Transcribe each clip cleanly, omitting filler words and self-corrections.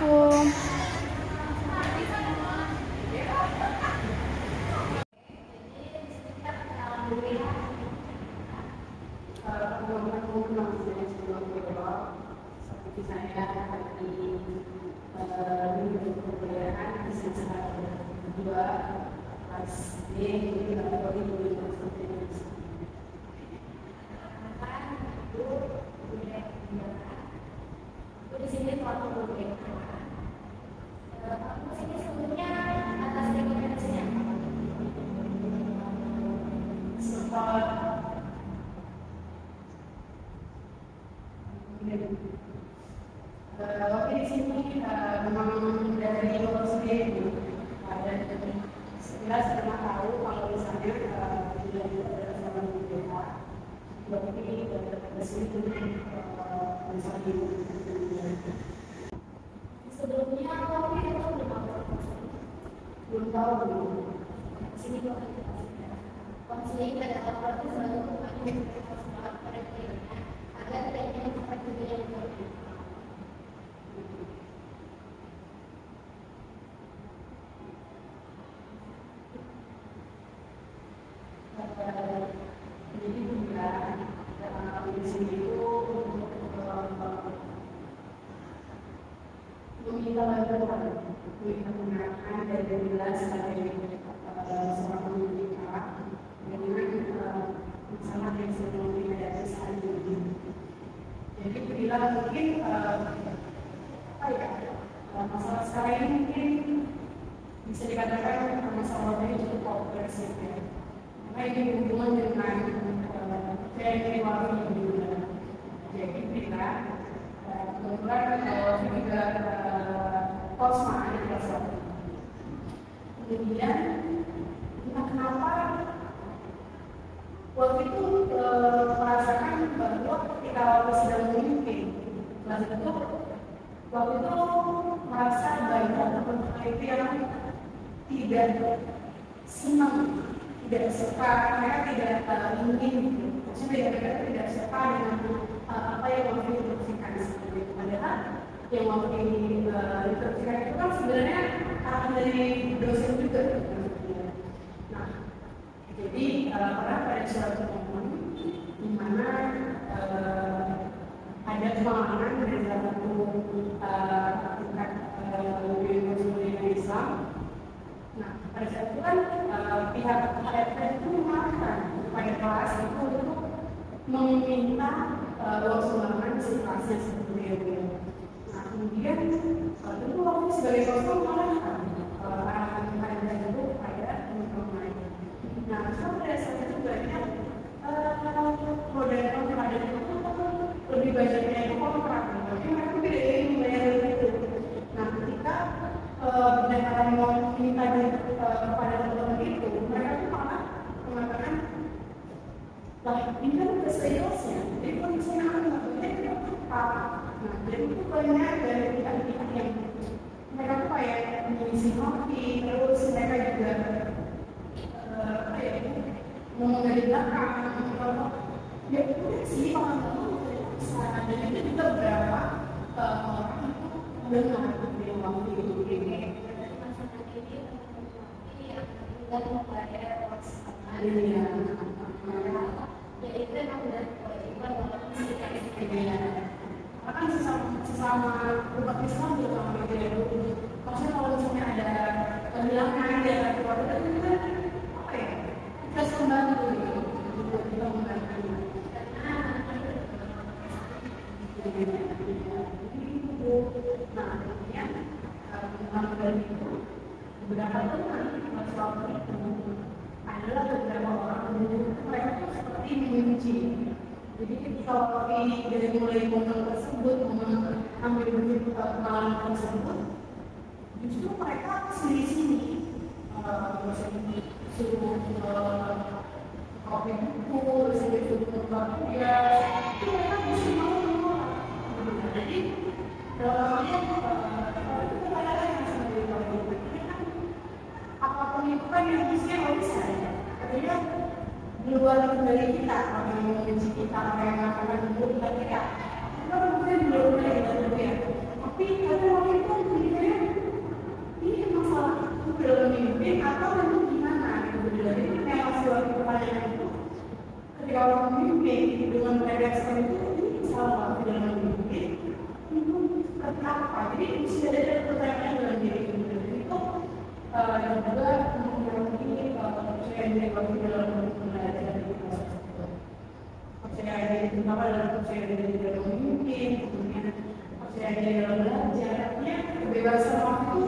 Assalamualaikum. Seperti saya di kebudayaan di semester kedua kelas D jadi kategori tulisan seperti ini. Di sini suatu kebudayaan. Sini sebelumnya atas rekomendasinya sempat oke di sini memang dari Jawa sendiri dan sekilas pernah tahu kalau misalnya tidak bersama di BPH tapi dari sini misalnya sebelumnya kalau itu belum tahu sini kok konseling dan apa itu selalu mengajukan pada kliennya agar kliennya seperti yang berbeda. Jadi juga di sini itu meminta bantuan menggunakan dari jelas sebagai seorang pembicara dengan masalah yang sedang dihadapi saat ini. Jadi bila mungkin masalah sekarang ini mungkin bisa dikatakan masalahnya cukup kompleks ya. Karena ini berhubungan dengan kehidupan juga. Jadi bila kebetulan juga Kosma di kelas 1. Kemudian entah kenapa waktu itu merasakan bahwa ketika sedang memimpin kelas itu waktu itu merasa banyak teman-teman itu yang tidak senang, tidak suka, mereka tidak ingin, maksudnya mereka tidak suka dengan apa yang waktu itu diinstruksikan seperti itu. Padahal yang waktu diinstruksikan itu kan sebenarnya arahan dari dosen juga. Nah, jadi pernah pada suatu momen di mana ada kemalangan dari salah satu tingkat ilmu Islam. Nah, pada saat itu kan pihak HRD itu memarahkan kepada kelas itu untuk meminta uang sumbangan si kelasnya seperti itu. Nah, kemudian tentu waktu sebagai kosong memarahkan arahan HRD itu kepada teman-teman lain. Nah, pada saat itu banyak model terhadap itu lebih banyaknya itu kontrak, tapi mereka tidak ingin membayar itu. Nah, ketika pendekatan mau minta kepada teman-teman itu, mereka tuh malah mengatakan, lah ini kan udah seriusnya, jadi kondisinya maksudnya kita tepat. Nah, jadi itu banyak dari pihak-pihak yang mereka tuh kayak mengisi kopi, terus mereka juga ngomong dari belakang, ya udah sih kalau bisa, dan itu juga beberapa orang itu dengar yang waktu itu ini dan membayar ya itu memang dari kewajiban kan sesama umat Islam juga sama gitu. Maksudnya kalau misalnya ada kehilangan di antara keluarga itu kan apa ya, kita membantu gitu, kita membantu nah kemudian dari itu beberapa teman masalah itu adalah beberapa orang mereka itu seperti mengunci. Jadi kalau dari mulai momen tersebut, ambil pengalaman tersebut, justru mereka sendiri suruh kopi buku, suruh tugas, itu mereka mesti mau menolak. Jadi dalam itu kadang-kadang yang seperti itu kan apapun itu kan yang bisa bisa katanya di luar dari kita, orang yang mengunci kita, orang yang akan menghubungi kita mungkin belum mulai kita ya, tapi kadang orang itu jadi mesti ada pertanyaan dalam diri itu juga mempengaruhi kepercayaan diri dalam belajar di kelas tersebut. Percaya diri pertama dalam percaya diri dalam memimpin, kemudian percaya diri dalam belajar. Artinya kebebasan waktu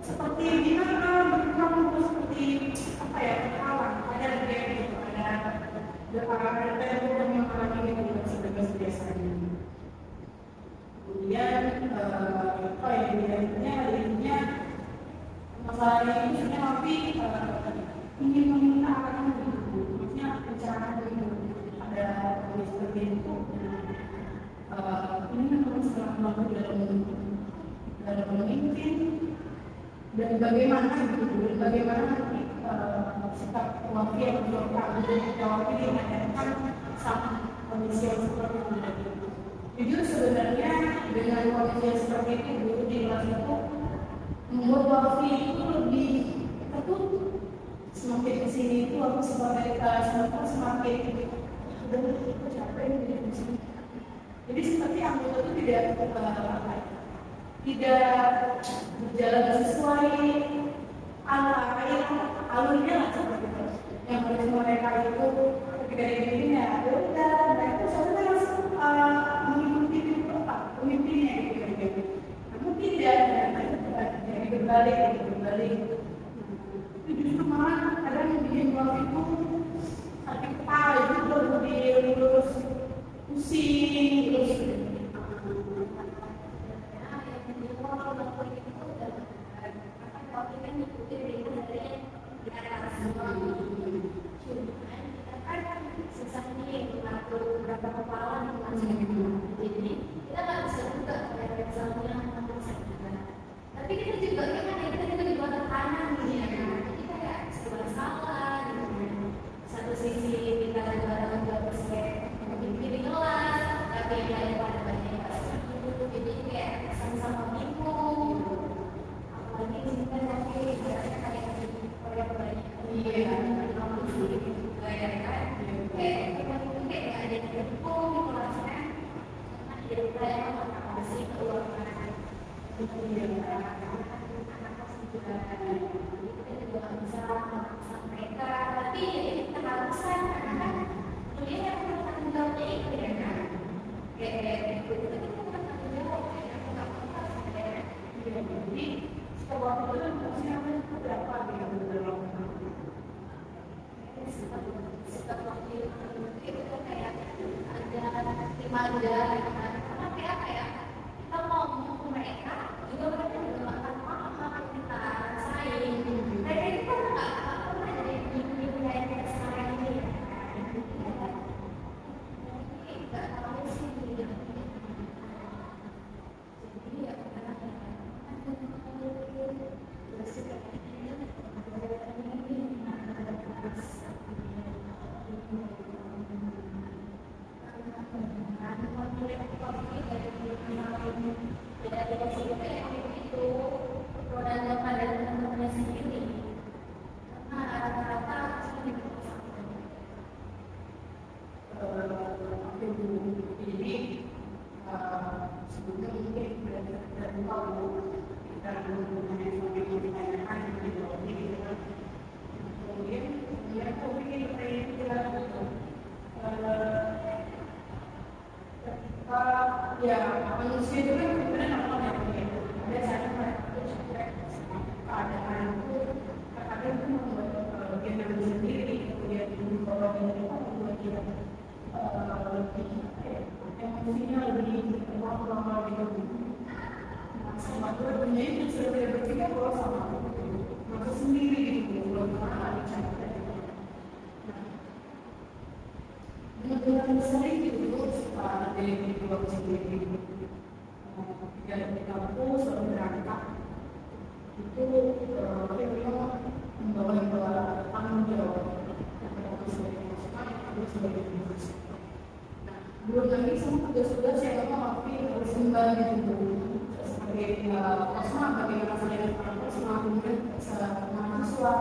seperti gimana berkembang seperti apa ya kawan ada game gitu ada tempo yang mengalami dengan sebebas biasanya. Kemudian apa ya intinya masalah ini sebenarnya tapi ingin meminta akan gitu, maksudnya pencerahan gitu ada seperti itu. Ini memang sangat mampu dalam memimpin dan bagaimana gitu, bagaimana nanti sikap wakil yang wakil diadakan sama kondisi yang seperti itu. Jujur sebenarnya dengan kondisi yang seperti itu dulu di kelas itu membuat wakil itu lebih tertutup. Semakin kesini itu aku sebagai semakin udah capek di sini. Jadi seperti anggota itu tidak berjalan sesuai alurnya lah seperti itu. Yang harus mereka itu ketika dibimbing ya udah mereka sebenarnya harus mengikuti pemimpinnya gitu. Namun tidak, jadi berbalik. Itu justru malah kadang bikin waktu itu sakit kepala itu terus pusing terus. Tapi kita juga tertanam gitu ya kan, jadi kayak serba salah gitu. Satu sisi kita juga berpikir di kelas, tapi yang lain pada banyak yang gitu, jadi kayak sama-sama bingung. Apalagi kita nanti ibaratnya kayak proyek-proyek kamu sendiri juga ya kan, kayak kita mungkin kayak nggak ada yang didukung di kelasnya, karena dia kayak apa sih keuangan kita juga bisa mereka, tapi ya kita harusan karena kan kuliah yang bertanggung jawabnya itu ya kan, kayak itu kita bertanggung jawab ya nggak apa-apa ya. Jadi setelah itu maksudnya berapa dalam setelah waktu itu kayak ada timanda karena kayak kita ngomong ke mereka juga mereka juga nggak akan paham apa yang kita rasain. Mereka itu kan nggak pernah ada yang kayak kita sekarang ini ya. Jadi nggak tahu sih jadi ya karena sebelumnya mungkin dari tahu kita kemudian dia pikir kita ya manusia itu kan sebenarnya normal ya ada saatnya mereka keadaan itu terkadang itu membuat bagian dari sendiri kemudian bahwa dia membuat dia lebih emosinya lebih normal gitu. Sama gue dunia itu sudah tidak berpikir bahwa sama merasa sendiri gitu belum pernah dicapai. Dengan sering gitu suka ada yang dibuat sendiri di kampus atau berangkat itu memang membawa tanggung jawab kepada sebagai masukan atau sebagai penulis. Belum lagi semua tugas-tugas yang memang harus kembali gitu sebagai asma bagaimana saya asma kemudian mahasiswa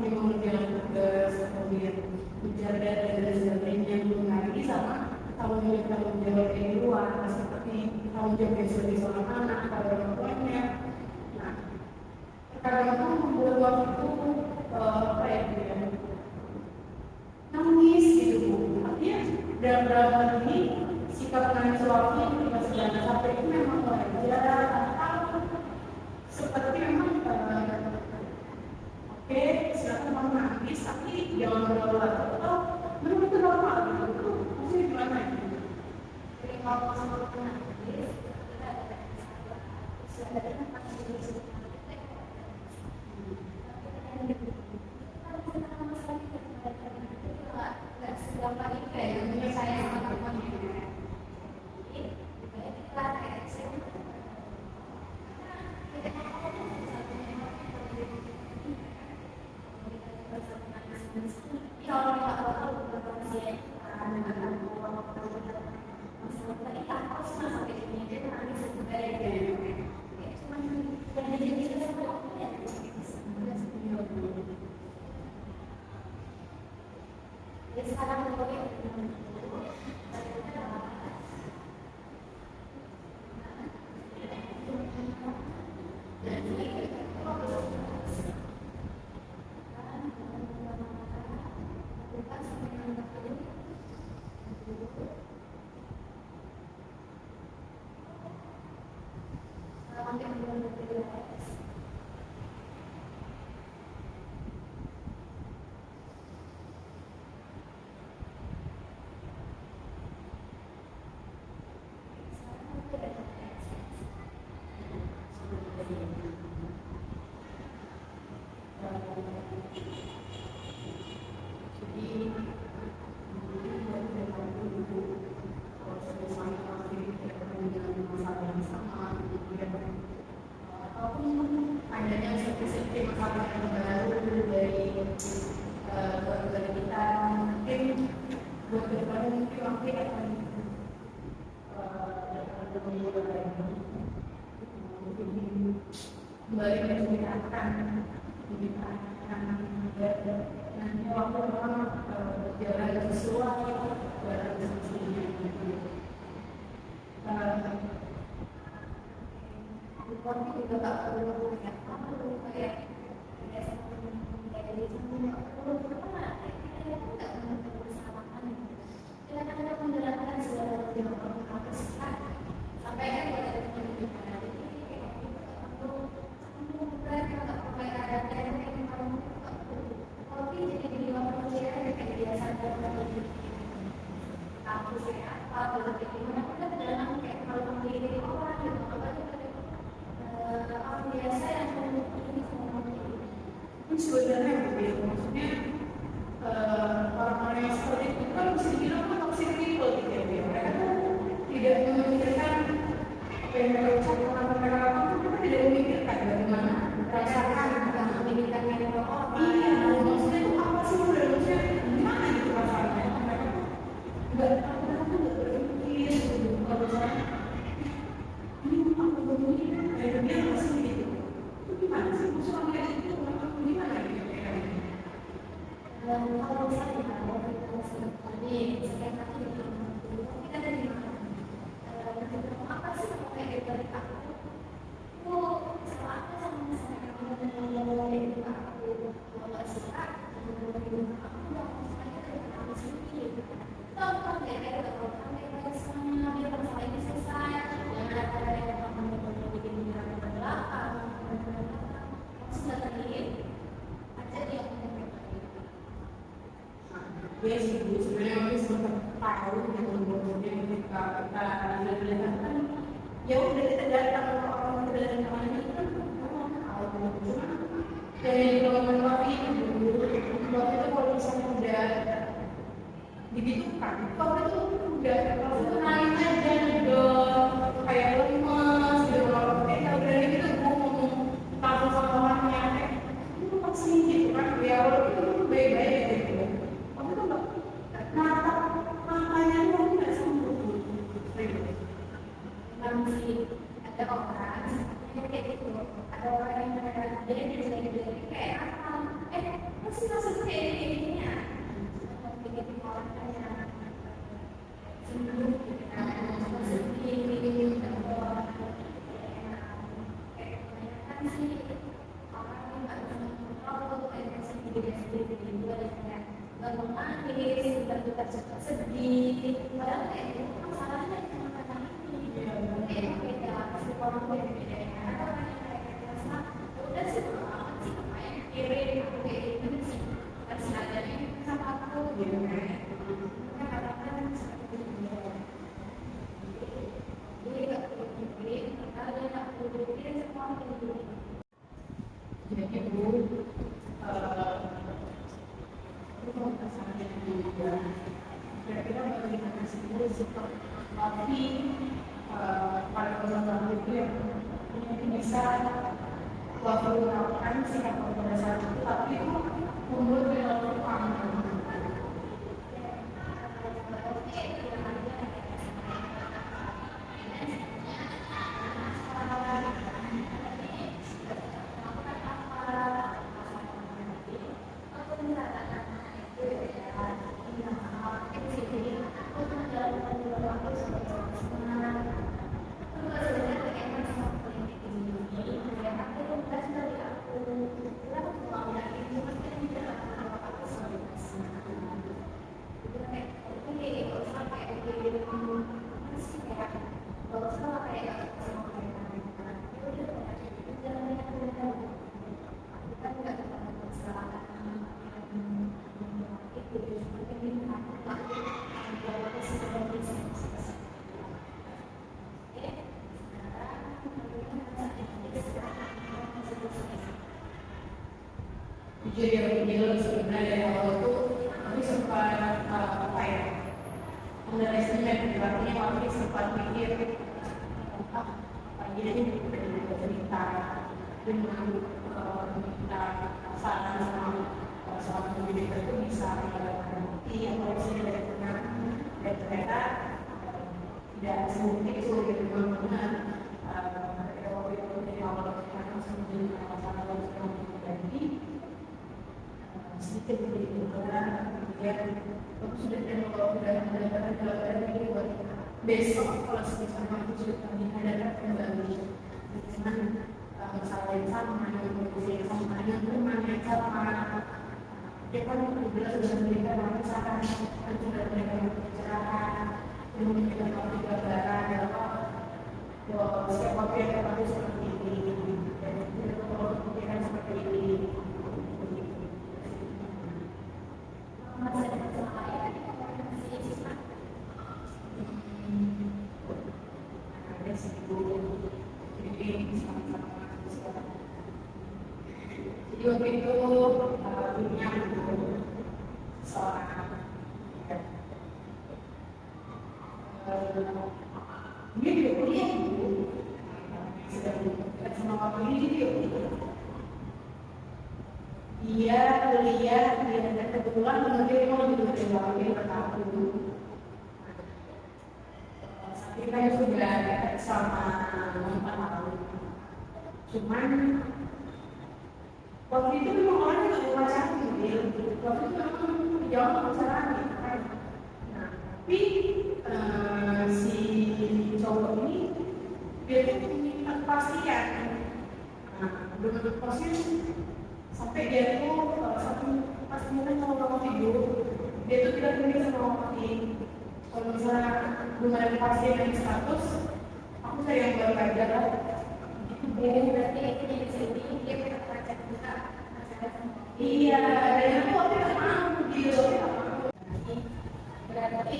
yang mengerjakan tugas kemudian menjaga dan sebagainya belum lagi sama tanggung jawab dari luar seperti tanggung jawab sebagai seorang anak pada orang tuanya. Nah, terkadang itu membuat waktu itu apa ya, nangis gitu Bu. Artinya dalam hal ini sikap menangis waktu itu tidak sedang sampai itu memang wajar atau seperti memang oke, silakan mau nangis tapi jangan berlarut atau memang itu normal gitu. Itu maksudnya gimana gitu? Jadi kalau nangis kita ada kesadaran pasti segampang itu ya, menurut saya sama teman-teman. Jadi, kita kayak kalau nggak tahu berapa sih tadi aku sampai ini dia nangis sebenarnya cuman dan jadi kita ya jadi sekarang pokoknya adanya seperti masalah yang baru dari keluarga kita mungkin buat depan mungkin akan kembali menceritakan nanti waktu orang berjalan sesuai berjalan sesuai tapi juga tak perlu kayak sebenarnya begitu, maksudnya orang-orang yang seperti itu kan bisa dibilang kan toxic people gitu ya, mereka tuh tidak memikirkan apa yang mereka ucapkan atau mereka lakukan, mereka tidak memikirkan bagaimana merasakan atau memikirkan yang orang. Iya, maksudnya itu apa sih udah maksudnya gimana gitu rasanya, mereka tuh nggak berpikir gitu, kalau misalnya ini apa begini, kayak dia masih gitu, itu gimana sih maksudnya itu gimana gitu kayak kalau misalnya kita seperti setiap hari kita dari mana apa sih kayak dari aku salah apa sama misalnya aku kalau suka aku nggak mau sendiri tahu kan kayak kalau kamu sama dia masalah ini selesai jangan ada yang kamu bikin di belakang sudah tadi aja dia ya sih Bu, sebenarnya kami sempat tahu gitu kemudian ketika kita lihat kan ya udah kita datang orang kita datang kemana itu kan tahu cuma dari teman kami dulu waktu itu kalau misalnya udah digitukan waktu itu udah kalau itu naik aja ngedon kayak lemes gitu kalau kita udah gitu Bu ngomong tahu sama orangnya itu pasti gitu kan ya walaupun itu baik-baik gitu matanya itu nggak sembuh. Masih ada orang yang kayak gitu, ada orang yang mereka jadi kayak apa? Masih masuk kayak gini ya? Begitu orangnya sembuh, sedih, sih orang yang nggak bisa mengontrol emosi dirinya sendiri juga dan kayak nggak mau nangis, tiba-tiba cepat sedih, padahal kayak itu kan masalahnya cuma kata ini, kayak beda pasti orang beda ya, ada orang yang kayak merasa udah sih bodo amat sih ngapain mikirin aku kayak gitu sih, kasih aja nih sama aku gitu kan, kadang-kadang seperti itu. Jadi nggak perlu mikirin, karena dia nggak perlu mikirin semua itu. Jadi Bu, itu masalahnya juga. Kira-kira bagaimana sih Bu seperti para penonton itu yang mungkin bisa melakukan sikap pada saat itu, tapi itu membuat perilaku aman. Jujur ya, video sebenarnya dari awal itu aku sempat apa ya, underestimate, artinya waktu sempat mikir pagi ini udah cerita dengan minta saran sama seorang pendidik itu bisa mendapatkan bukti atau bisa dari benar, dan ternyata tidak semungkin itu gitu benar. Ketika waktu itu dari awal kita langsung menjadi masalah lalu sekarang terjadi sedikit begitu, karena kemudian aku sudah mendapatkan jawaban ini buat besok kalau sama aku sudah dihadapkan kembali dengan masalah yang sama, dengan kondisi yang sama, dengan teman yang sama. Dia kan sudah memberikan misalkan sudah memberikan pencerahan, memberikan gambaran bahwa setiap waktu yang terjadi seperti ini, dan tidak perlu memikirkan seperti ini. Jadi waktu itu punya seorang dia juga kuliah sedang dekat sama waktu ini dia kuliah dan kebetulan mengerti mau juga dari pertama kita sudah dekat sama 4 tahun. Cuman waktu itu memang orang yang nggak pacaran gitu ya. Waktu itu memang jauh pacaran gitu kan. Nah, tapi si cowok ini dia tuh minta kepastian. Nah, belum kepastian sampai dia tuh satu pas mungkin mau tidur, dia tuh tidak pilih sama waktu. Kalau misalnya belum ada kepastian dari status, aku cari yang baru aja lah. Berarti itu jadi sedih, dia tidak pacar juga. Iya, dan aku waktu itu mau gitu. Berarti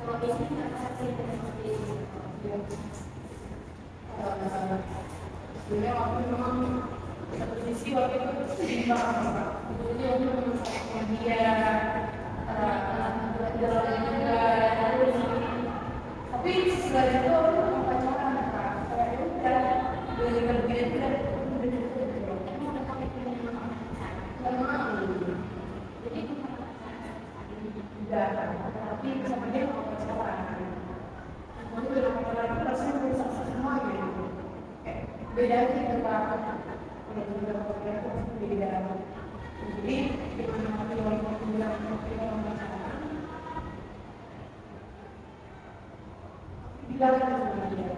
kondisi nggak seperti itu. Sebenarnya waktu itu memang satu sisi waktu itu sedih banget. Jadi aku menyusahkan dia, tapi setelah itu aku mau pacaran Kak. Kayak udah dengan begitu udah tapi sama dia mau pacaran. Aku udah pacaran itu rasanya merusak semua gitu. Beda kita Kak. Kalau kita pacaran itu beda. Jadi gimana waktu itu bilang kita mau pacaran? Bilang sama dia.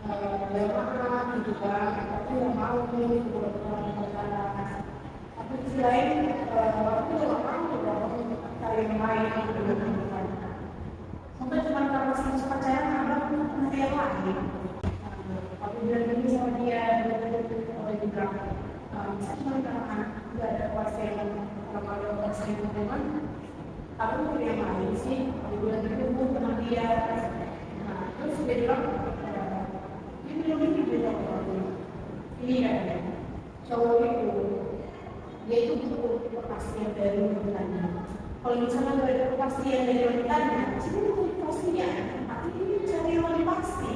ya maaf gitu kan, aku nggak mau nih buat pacaran. Tapi di sisi lain, aku nggak mau dong cari yang lain gitu kan. Mungkin cuma karena sama pacaran, abang nanti yang lain. Aku bilang gini sama dia, dia juga saya cuma karena nggak ada kepastian kalau ada kepastian hubungan, aku mau yang lain sih. Aku bilang gitu, aku sama dia. Nah, terus dia bilang, ini dia ini kan cowok itu dia itu butuh kepastian dari wanitanya. Kalau misalnya nggak ada kepastian dari wanitanya, jadi butuh kepastian. Tapi ini cari yang pasti.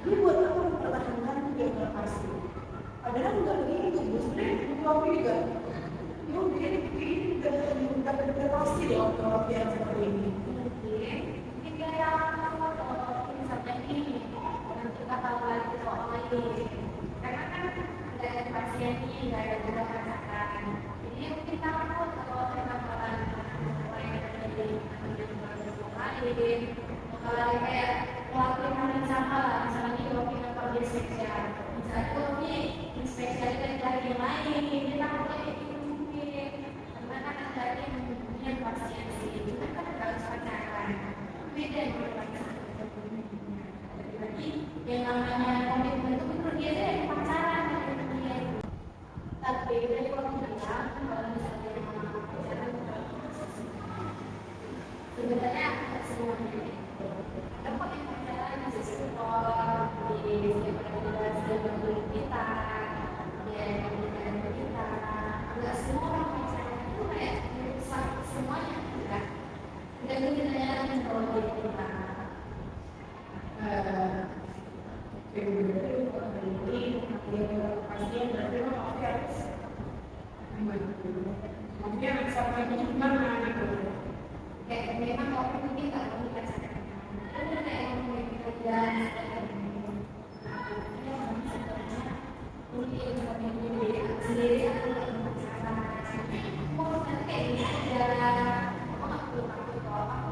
Ini buat aku mempertahankan yang nggak pasti. Padahal nggak begitu, sebenarnya aku juga. Yo, ini udah pasti loh kalau yang seperti ini. Mungkin kayak misalnya ini kita tahu lagi soal ini, karena kan nggak ada pasien ini, nggak ada juga pacaran. Jadi mungkin takut kalau kita bakalan mulai terjadi lain, bakalan kayak ngelakuin hal yang sama lah. Misalnya kalau kita kerja spesial, misalnya kalau ini spesial kita cari yang lain, kita takutnya itu mungkin karena kan ada yang punya pasien sih, cuma kan nggak harus pacaran, beda dengan pacaran. Jadi yang namanya komitmen itu menurut dia itu pacaran dengan dia. Tapi dari waktu bilang kalau misalnya pacaran sebenarnya tidak semuanya. Ada kok yang pacaran masih support di setiap kita, ya yang kita. Enggak semua orang pacaran itu kayak semuanya enggak. Dan itu kita kalau diri kita. Pasien berarti memang harus maksudnya sampai gimana gitu. Kayak memang orang mungkin nggak mau pacaran, ada kayak yang mau kerja mungkin sendiri aku nggak mau pacaran, mau kayak gini aja, aku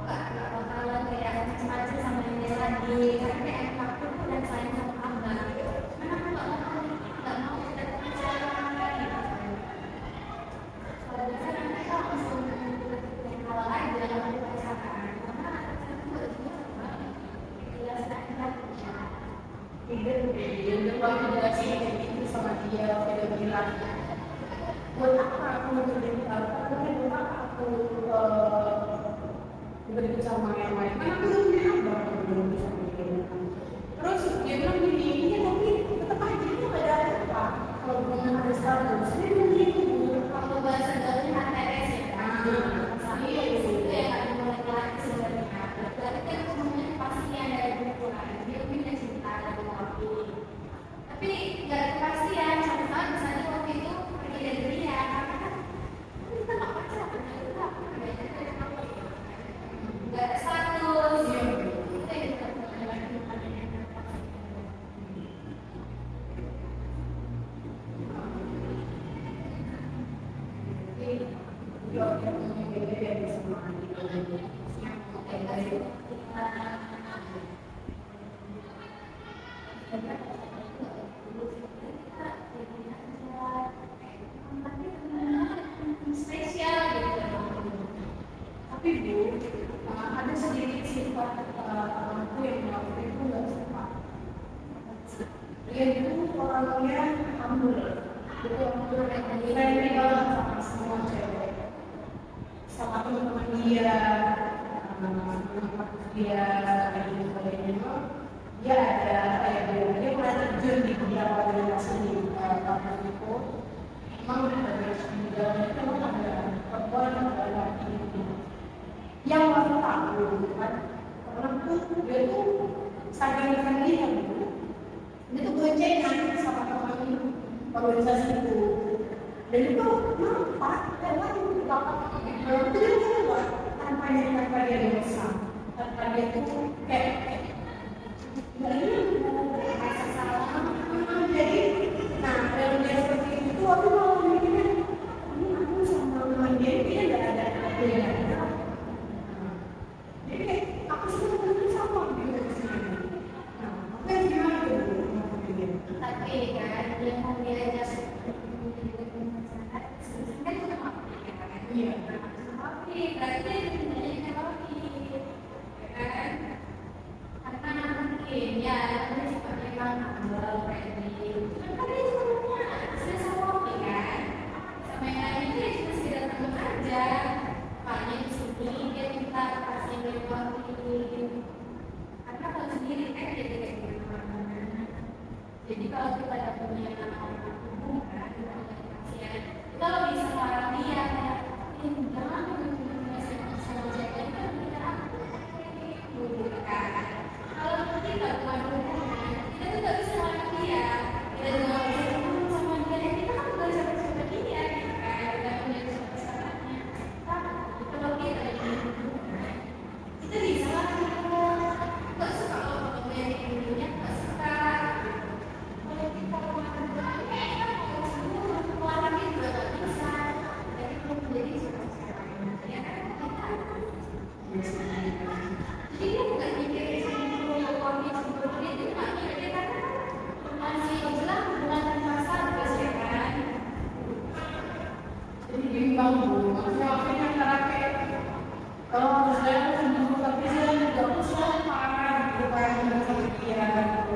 nggak bakalan kayak macam-macam sama ini lagi, karena kayak aku dan sayang sama abang, karena aku nggak mau kita pacaran lagi. Kalau misalnya mereka langsung awal aja kalau pacaran, karena pacaran itu jelas ada. Dan waktu dikasih kayak gitu sama dia, dia bilang, buat apa aku menjadi buat apa aku berdiri sama yang lain? Karena aku belum belum bisa bikin. Terus dia bilang gini, iya tapi tetap aja itu nggak ada apa. Kalau belum ada status, dia bilang gitu. Kalau bahasa gaulnya HTS ya, iya itu ya kan laki-laki sebenarnya. Berarti kan semuanya kepastian dari hubungan, dia punya cinta dan waktu. Tapi nggak ada kepastian, satu saat misalnya waktu itu pergi dari dia, karena kan kita nggak pacaran, nggak ada status, kita yang tidak spesial gitu. Tapi Bu, ada sedikit sifat aku yang waktu itu nggak suka. Dia itu orangnya humble, itu humble yang friendly banget sama semua cewek, sama teman-teman dia, dia kayak gitu sebagainya. Dia ada kayak dia pernah terjun di beberapa relasi di kampus itu. Emang udah ada di dalamnya itu ada perempuan yang ada laki gitu. Yang aku tahu kan, karena dia tuh saking friendly kan gitu. Dia tuh boncengan sama teman organisasi itu. Dan itu nampak, dan lagi dapat itu dia keluar tanpa dia dosa, tanpa dia tuh kayak Rasa salah. jadi, nah dalam dia seperti itu aku malah mikirnya ini aku sama teman dia nggak ada perbedaan. Jadi kayak aku suka sama gitu. Nah, aku yang gimana tuh? Jadi kalau kita ada punya hubungan dengan pasien, kita lebih bisa melarang dia kayak, jangan sama jaga itu kita gitu kan. Kalau kita bukan hubungan, kita tuh nggak bisa melarang dia. Kita juga nggak bisa ngomong sama dia. Kita kan nggak siapa-siapa dia, gitu kan. Kita punya siapa-siapanya. Tapi kalau kita ada hubungan, kita bisa lah nggak suka kalau yang ibunya nggak suka. Kalau kita kemarin kita mau semua keluarga juga nggak bisa. Jadi belum menjadi siapa-siapa ya kan kita. Jadi dia bukan mikirin keluarga sebelum dia itu nggak mikirin karena masih jelas hubungan tanpa status ya kan. Jadi bimbang Bu, maksudnya waktunya antara kayak kalau saya tuh sembuh tapi saya juga pusing marah gitu kan dengan sama dia gitu.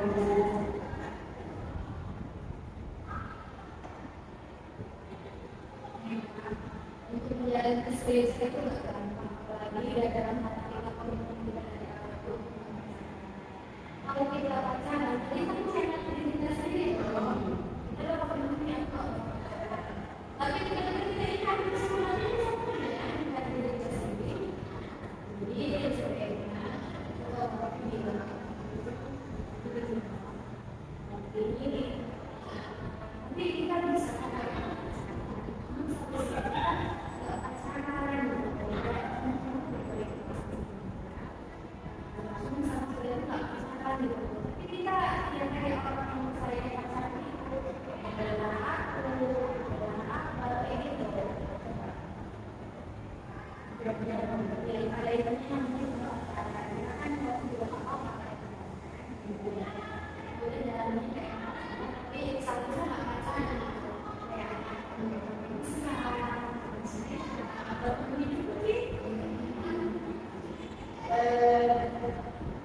Untuk menjalin keseriusan itu nggak gampang, apalagi dalam hati kita komitmen kita dari awal itu. Kalau kita pacaran, jadi kan sayang diri kita sendiri, kita dapat komitmen kok. Tapi kita ikat semuanya sama ya, ikat diri kita sendiri. Jadi sebaiknya kita bilang ini, nanti kita bisa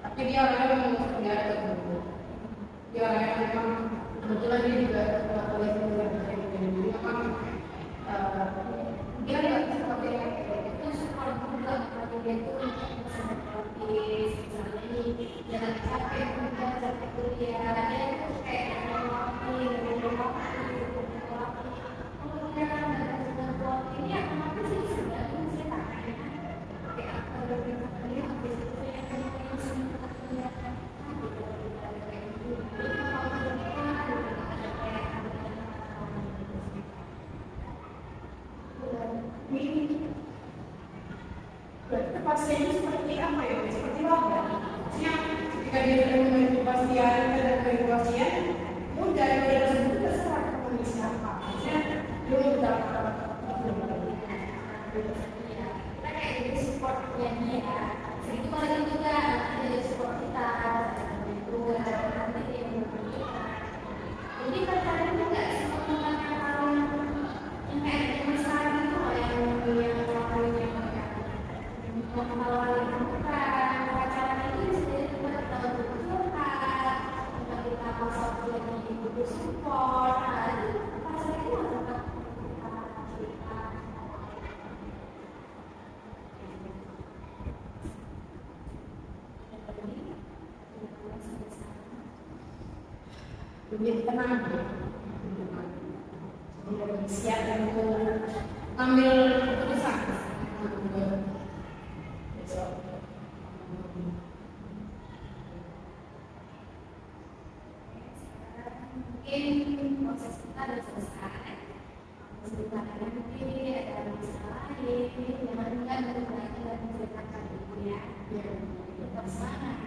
Tapi dia orangnya memang sebenarnya ada dulu. Dia orangnya memang kebetulan dia juga kuliah juga jadi memang dia nggak seperti yang itu support juga kalau dia tuh bisa berprofis misalnya ini jangan capek juga capek kuliah dia itu kayak waktu kalau dia nggak sudah buat ini otomatis sih sudah menceritakan kayak dia habis itu yang kepastiannya seperti apa ya? Seperti apa? Maksudnya ketika dia sudah memberi kepastian dan memberi kepastian, udah yang dia tersebut terserah kepada siapa. Maksudnya dia mau berdapat kita kayak jadi supportnya dia segitu paling juga jadi support kita itu nanti dia yang berbeda jadi pacaran itu nggak semua tentang hal yang kayak zaman sekarang itu loh yang lakuin yang hal yang bukan pacaran itu bisa jadi tempat kita untuk curhat tempat kita pasal lagi butuh support nah itu pacaran itu tempat kita cerita. lebih tenang, lebih siap untuk ambil keputusan. Mungkin proses kita sudah selesai. Sebentar nanti ada masalah lain, jangan enggak lagi dan menceritakan itu ya. Tetap semangat.